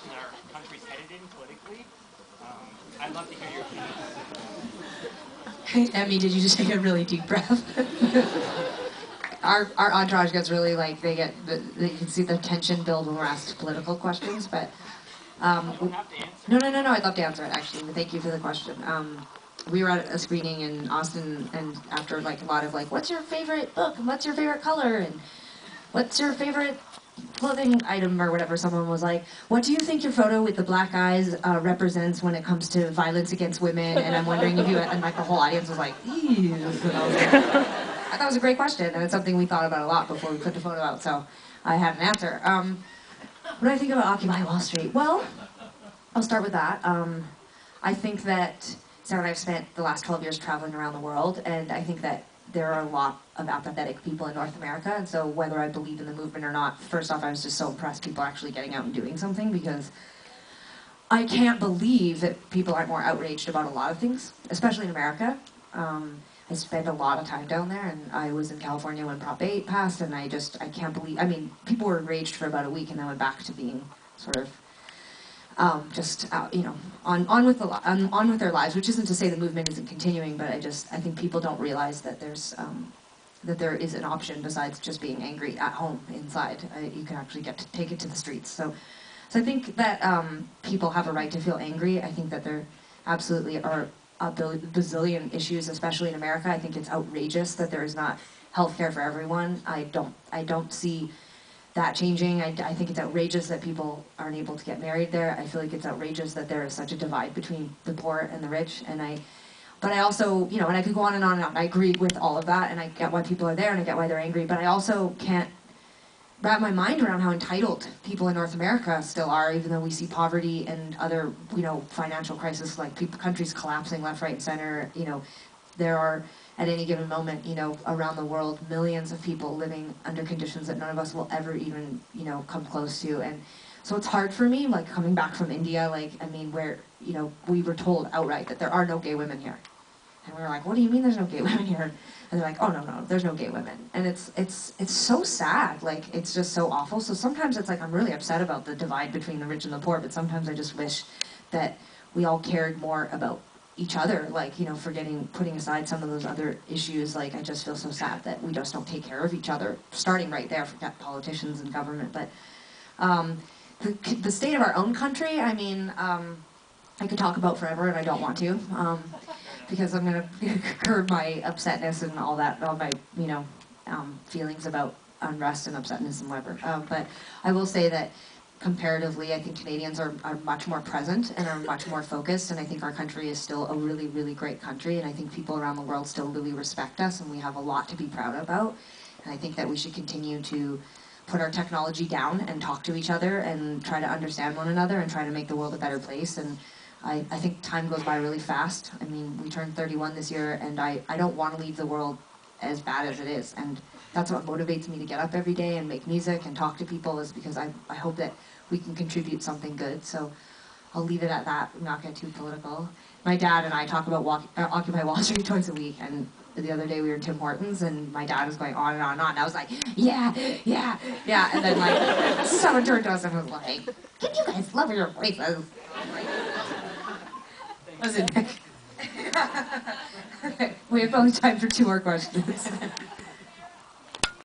direction our country's headed in politically. I'd love to hear your opinions. Emmy, did you just take a really deep breath? Our entourage gets really like, they can see the tension build when we're asked political questions, but You have to answer. no, I'd love to answer it actually, but thank you for the question. We were at a screening in Austin, and after like a lot of like, what's your favorite book, and what's your favorite color, and what's your favorite clothing item or whatever, someone was like, what do you think your photo with the black eyes represents when it comes to violence against women? And I'm wondering if you, and like the whole audience was like, ew. And I was like, I thought it was a great question, and it's something we thought about a lot before we put the photo out, so I had an answer. What do I think about Occupy Wall Street? Well, I'll start with that. I think that Sarah and I have spent the last 12 years traveling around the world, and I think that there are a lot of apathetic people in North America, and so whether I believe in the movement or not, first off, I was just so impressed people actually getting out and doing something, because I can't believe that people aren't more outraged about a lot of things, especially in America. I spent a lot of time down there, and I was in California when Prop 8 passed, and I can't believe, I mean, people were enraged for about a week and then went back to being sort of you know, on with their lives, which isn't to say the movement isn't continuing, but I think people don't realize that that there is an option besides just being angry at home inside. You can actually take it to the streets. So I think that people have a right to feel angry. I think that there absolutely are a bazillion issues, especially in America. I think it's outrageous that there is not health care for everyone. I don't see that changing. I think it's outrageous that people aren't able to get married there. I feel like it's outrageous that there is such a divide between the poor and the rich. But I also, you know, and I could go on and on and on. I agree with all of that, and I get why people are there, and I get why they're angry, but I also can't wrap my mind around how entitled people in North America still are, even though we see poverty and other, you know, financial crisis, like countries collapsing left, right, and center. You know, there are, at any given moment, you know, around the world, millions of people living under conditions that none of us will ever even, you know, come close to. And so it's hard for me, like coming back from India, like, I mean, where, you know, we were told outright that there are no gay women here. And we were like, what do you mean there's no gay women here? And they're like, oh, no, there's no gay women. And it's so sad, like, it's just so awful. So sometimes it's like, I'm really upset about the divide between the rich and the poor, but sometimes I just wish that we all cared more about each other, like, you know, putting aside some of those other issues. Like, I just feel so sad that we just don't take care of each other, starting right there, forget politicians and government. But the state of our own country, I mean, I could talk about forever, and I don't want to, because I'm going to curb my upsetness and all that, all my, you know, feelings about unrest and upsetness and whatever. But I will say that comparatively, I think Canadians are much more present and are much more focused, and I think our country is still a really, really great country, and I think people around the world still really respect us, and we have a lot to be proud about. And I think that we should continue to put our technology down and talk to each other and try to understand one another and try to make the world a better place. And I think time goes by really fast. I mean, we turned 31 this year, and I don't want to leave the world as bad as it is. And that's what motivates me to get up every day and make music and talk to people, is because I hope that we can contribute something good. So I'll leave it at that, not get too political. My dad and I talk about Occupy Wall Street twice a week, and the other day we were in Tim Hortons, and my dad was going on and on and on, and I was like, yeah, and then like, someone turned to us and was like, can you guys lower your voices? Was it Nick? Okay, we have only time for 2 more questions.